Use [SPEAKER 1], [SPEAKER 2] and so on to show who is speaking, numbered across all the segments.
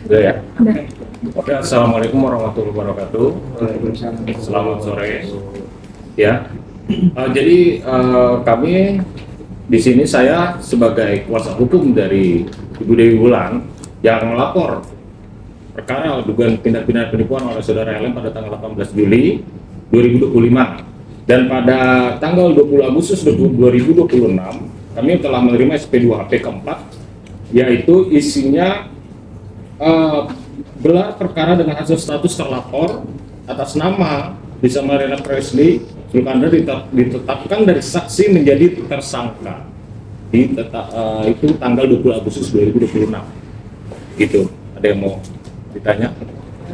[SPEAKER 1] Udah ya? Oke, assalamualaikum warahmatullahi wabarakatuh. Selamat sore. Ya, jadi kami di sini saya sebagai kuasa hukum dari Ibu Dewi Wulan yang melapor perkara dugaan tindak pidana penipuan oleh saudara LM pada tanggal 18 Juli 2025 dan pada tanggal 20 Agustus 2026 kami telah menerima SP2HP keempat, yaitu isinya gelar perkara dengan hasil status terlapor atas nama Lisa Mariana Presley Zulkandar ditetapkan dari saksi menjadi tersangka itu tanggal 20 Agustus 2026. Gitu. Ada yang mau ditanya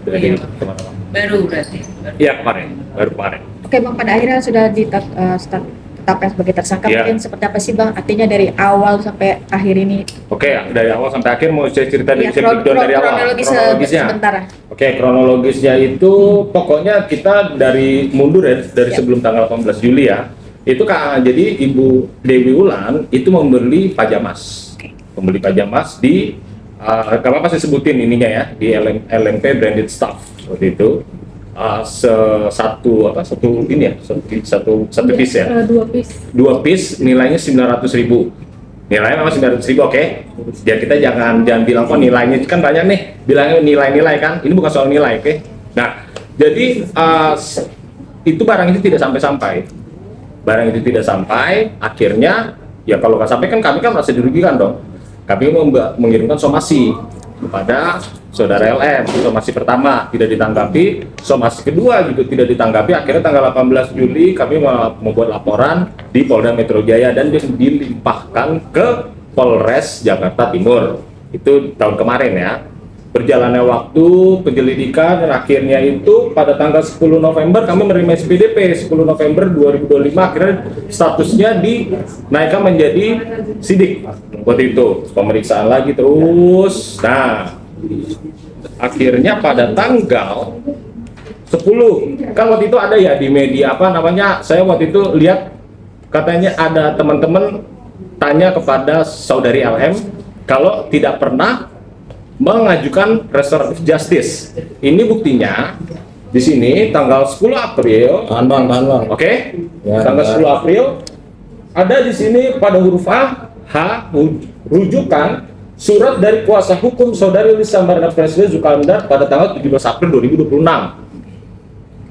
[SPEAKER 1] dari teman-teman?
[SPEAKER 2] Baru berarti?
[SPEAKER 1] Iya, baru kemarin.
[SPEAKER 3] Oke Bang, pada akhirnya sudah ditetapkan sebagai tersangka.
[SPEAKER 1] Ya.
[SPEAKER 3] Mungkin seperti apa sih Bang, artinya dari awal sampai akhir ini?
[SPEAKER 1] Oke, dari awal sampai akhir mau saya cerita dari awal
[SPEAKER 3] kronologisnya sebentar.
[SPEAKER 1] Oke, kronologisnya itu pokoknya kita dari mundur ya, dari sebelum tanggal 18 Juli ya. Itu jadi Ibu Dewi Wulan itu membeli pajamas. Membeli pajamas di kalau apa saya sebutin ininya ya, di LMP branded stuff seperti itu. Satu piece ya. Dua piece nilainya 900.000. Nilainya memang 900.000, oke. Jadi kita jangan bilang kok nilainya kan banyak nih, bilangnya nilai kan. Ini bukan soal nilai, oke. Nah, jadi itu barang itu tidak sampai. Barang itu tidak sampai, akhirnya ya kalau nggak sampai kan kami kan merasa dirugikan dong. Kami mengirimkan somasi kepada saudara LM. Somasi pertama tidak ditanggapi, somasi kedua juga tidak ditanggapi. Akhirnya tanggal 18 Juli kami membuat laporan di Polda Metro Jaya dan dilimpahkan ke Polres Jakarta Timur. Itu tahun kemarin ya. Berjalannya waktu penyelidikan dan akhirnya itu pada tanggal 10 November kami menerima SPDP 10 November 2025, akhirnya statusnya dinaikkan menjadi sidik. Waktu itu pemeriksaan lagi terus. Nah, akhirnya pada tanggal 10 kan waktu itu ada ya di media saya waktu itu lihat katanya ada teman-teman tanya kepada saudari LM kalau tidak pernah mengajukan restoratif justice. Ini buktinya di sini tanggal 10 April. Oke. Ya, tanggal 10 April ada di sini pada huruf H rujukan surat dari kuasa hukum saudari Lisa Mariana Presley Zulkandar pada tanggal 17 April 2026.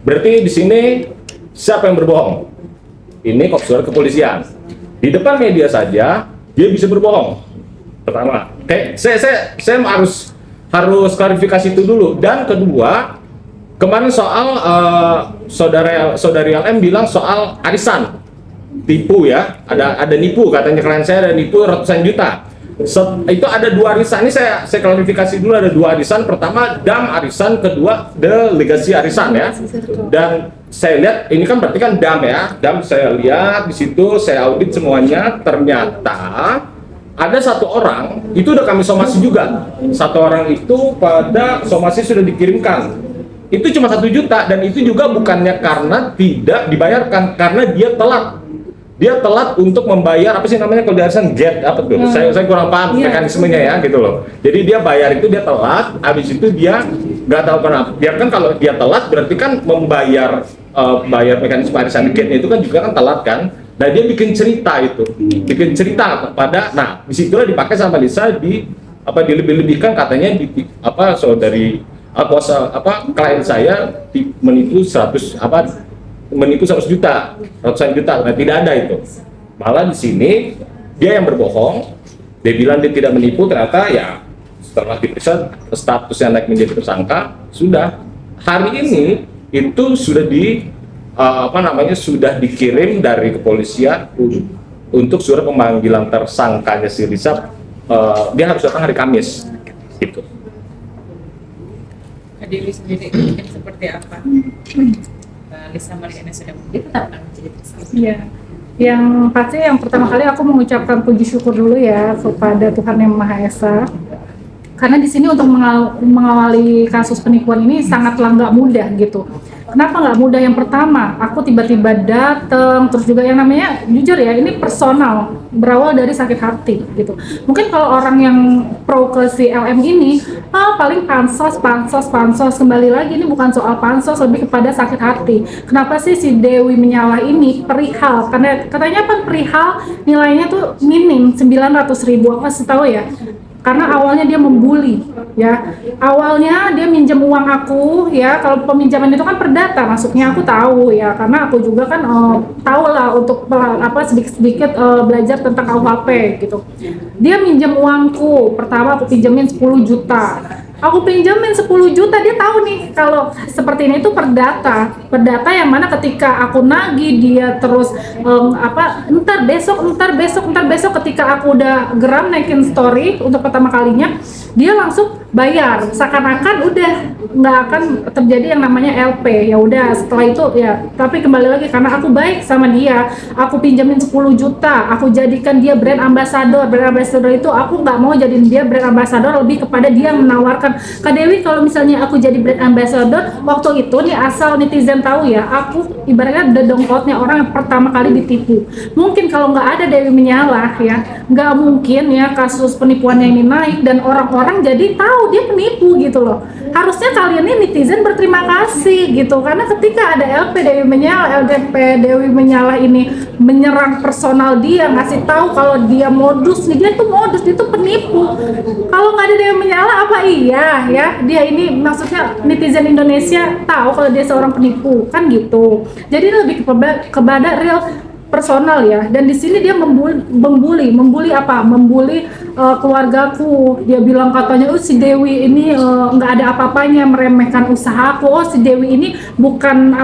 [SPEAKER 1] Berarti di sini siapa yang berbohong? Ini kok surat kepolisian. Di depan media saja dia bisa berbohong. Pertama, saya harus klarifikasi itu dulu. Dan kedua, kemarin soal saudari LM bilang soal arisan, tipu ya, ada nipu katanya klien saya ada nipu ratusan juta. Itu ada dua arisan. Ini saya klarifikasi dulu, ada dua arisan. Pertama dam arisan, kedua delegasi arisan ya. Dan saya lihat ini kan berarti kan dam ya. Dam saya lihat di situ, saya audit semuanya, ternyata ada satu orang, itu udah kami somasi juga. Satu orang itu pada somasi sudah dikirimkan. Itu cuma 1 juta dan itu juga bukannya karena tidak dibayarkan, karena dia telat. Dia telat untuk membayar apa sih namanya kalau di arisan jet apa tuh? Saya kurang paham mekanismenya ya gitu loh. Jadi dia bayar itu dia telat, habis itu dia nggak tahu kenapa. Biarkan kalau dia telat berarti kan membayar bayar mekanisme arisan jet itu kan juga kan telat kan. Nah dia bikin cerita kepada, nah disitulah dipakai sama Lisa dilebih-lebihkan katanya saudari klien saya menipu 100 juta, ratusan juta. Nah tidak ada itu. Malah di sini dia yang berbohong. Dia bilang dia tidak menipu, ternyata ya setelah diperiksa statusnya naik menjadi tersangka. Sudah hari ini itu sudah sudah dikirim dari kepolisian untuk surat pemanggilan tersangkanya si Lisa. Dia harus datang hari Kamis gitu.
[SPEAKER 2] Dewi sendiri mungkin seperti apa? Lisa Mariana sudah ditetapkan menjadi tersangka.
[SPEAKER 4] Iya. Yang pasti yang pertama kali aku mengucapkan puji syukur dulu ya kepada Tuhan Yang Maha Esa. Karena di sini untuk mengawali kasus penipuan ini sangatlah nggak mudah gitu. Kenapa nggak mudah yang pertama? Aku tiba-tiba datang, terus juga yang namanya jujur ya, ini personal, berawal dari sakit hati gitu. Mungkin kalau orang yang pro ke si LM ini, paling pansos, kembali lagi ini bukan soal pansos, lebih kepada sakit hati. Kenapa sih si Dewi Menyalah ini perihal? Karena katanya apa perihal nilainya tuh minim 900.000, aku kasih tahu ya. Karena awalnya dia membuli ya, awalnya dia minjem uang aku ya, kalau peminjaman itu kan perdata masuknya aku tahu ya, karena aku juga kan tahu lah untuk sedikit-sedikit belajar tentang KUHP gitu. Dia minjem uangku, pertama aku pinjemin 10 juta, aku pinjemin 10 juta, dia tahu nih kalau seperti ini itu perdata yang mana ketika aku nagih dia terus entar besok ketika aku udah geram naikin story untuk pertama kalinya, dia langsung bayar seakan-akan udah nggak akan terjadi yang namanya LP. Ya udah setelah itu ya, tapi kembali lagi karena aku baik sama dia, aku pinjemin 10 juta, aku jadikan dia brand ambassador itu aku nggak mau jadiin dia brand ambassador, lebih kepada dia menawarkan, Kak Dewi kalau misalnya aku jadi brand ambassador, waktu itu nih asal netizen tahu ya, aku ibaratnya dedongkotnya orang yang pertama kali ditipu. Mungkin kalau nggak ada Dewi Menyalah ya, nggak mungkin ya kasus penipuannya ini naik dan orang-orang jadi tahu dia penipu gitu loh. Harusnya kalian ini netizen berterima kasih gitu, karena ketika ada LP Dewi Menyalah, LDP Dewi Menyalah ini menyerang personal dia, ngasih tahu kalau dia modus nih, dia itu penipu. Kalau nggak ada Dewi Menyalah apa iya ya dia ini, maksudnya netizen Indonesia tahu kalau dia seorang penipu kan gitu. Jadi lebih kepada real personal ya, dan di sini dia membuli apa? Membuli keluargaku. Dia bilang katanya, si Dewi ini nggak ada apa-apanya, meremehkan usahaku. Si Dewi ini bukan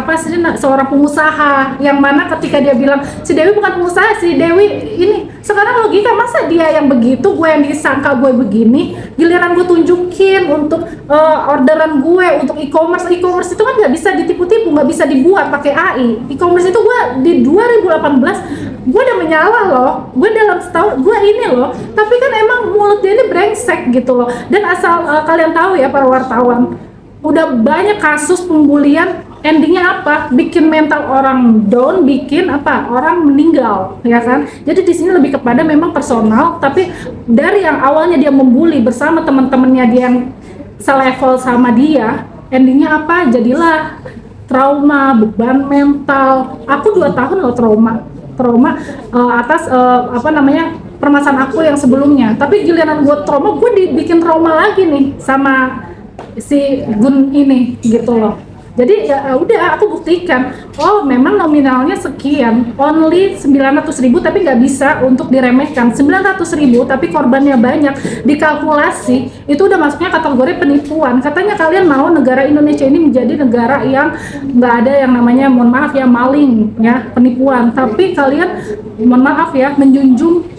[SPEAKER 4] seorang pengusaha. Yang mana ketika dia bilang si Dewi bukan pengusaha, si Dewi ini sekarang logika, masa dia yang begitu, gue yang disangka gue begini, giliran gue tunjukin untuk orderan gue untuk e-commerce itu kan nggak bisa ditipu-tipu, nggak bisa dibuat pakai AI. E-commerce itu gue di 2018 gue udah menyalah loh, gue dalam setahun gue ini loh, tapi kan emang mulut dia ini brengsek gitu loh. Dan asal kalian tahu ya para wartawan, udah banyak kasus pembulian, endingnya apa? Bikin mental orang down, bikin orang meninggal, ya kan? Jadi di sini lebih kepada memang personal, tapi dari yang awalnya dia membuli bersama teman-temannya dia yang selevel sama dia, endingnya apa? Jadilah trauma, beban mental. Aku 2 tahun loh trauma atas permasalahan aku yang sebelumnya. Tapi giliran gue trauma, gue dibikin trauma lagi nih sama si Gun ini gitu loh. Jadi ya udah aku buktikan, memang nominalnya sekian, only 900.000, tapi nggak bisa untuk diremehkan. 900.000 tapi korbannya banyak, dikalkulasi itu udah masuknya kategori penipuan. Katanya kalian mau negara Indonesia ini menjadi negara yang nggak ada yang namanya, mohon maaf ya, maling ya, penipuan, tapi kalian mohon maaf ya menjunjung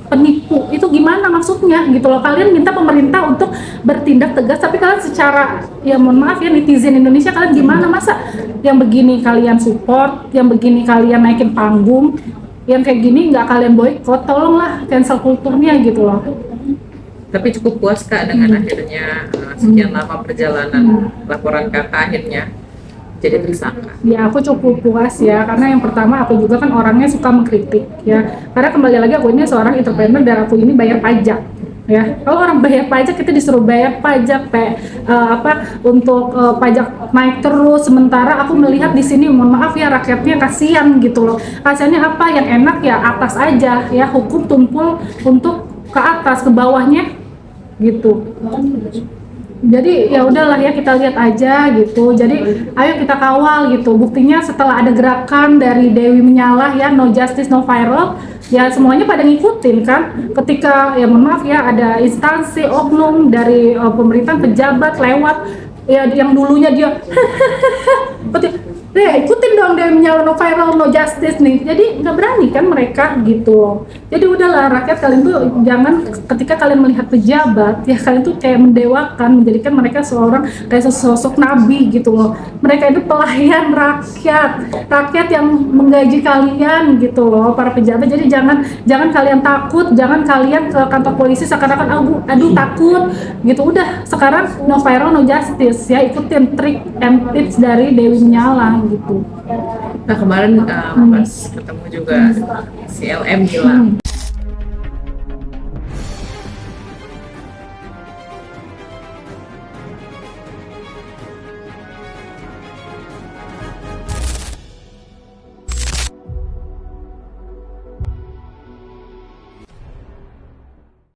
[SPEAKER 4] penipu. Itu gimana maksudnya gitu loh? Kalian minta pemerintah untuk bertindak tegas, tapi kalian secara, ya mohon maaf ya, netizen Indonesia kalian gimana? Masa yang begini kalian support, yang begini kalian naikin panggung, yang kayak gini nggak kalian boykot? Tolonglah cancel kulturnya gitu loh.
[SPEAKER 2] Tapi cukup puas Kak dengan akhirnya sekian lama perjalanan laporan Kakak akhirnya jadi tersangka.
[SPEAKER 4] Ya aku cukup puas ya, karena yang pertama aku juga kan orangnya suka mengkritik ya, karena kembali lagi aku ini seorang entrepreneur dan aku ini bayar pajak ya. Kalau orang bayar pajak, kita disuruh bayar pajak untuk pajak naik terus, sementara aku melihat di sini, mohon maaf ya, rakyatnya kasihan gitu loh. Kasihannya apa? Yang enak ya atas aja ya, hukum tumpul untuk ke atas, ke bawahnya gitu. Jadi ya udahlah ya, kita lihat aja gitu. Jadi ayo kita kawal gitu. Buktinya setelah ada gerakan dari Dewi Menyalah ya, no justice no viral, ya semuanya pada ngikutin kan. Ketika ya mohon maaf ya, ada instansi oknum dari pemerintah, pejabat lewat ya, yang dulunya dia ikutin dong Dewi Nyala no viral no justice nih. Jadi nggak berani kan mereka gitu. Jadi udahlah rakyat, kalian tuh jangan ketika kalian melihat pejabat ya kalian tuh kayak mendewakan, menjadikan mereka seorang kayak sosok nabi gitu loh. Mereka itu pelayan rakyat yang menggaji kalian gitu loh, para pejabat. Jadi jangan kalian takut, jangan kalian ke kantor polisi seakan-akan aduh takut gitu. Udah sekarang no viral no justice ya, ikutin trik and tips dari Dewi Nyala gitu.
[SPEAKER 2] Nah kemarin pas ketemu juga si LM bilang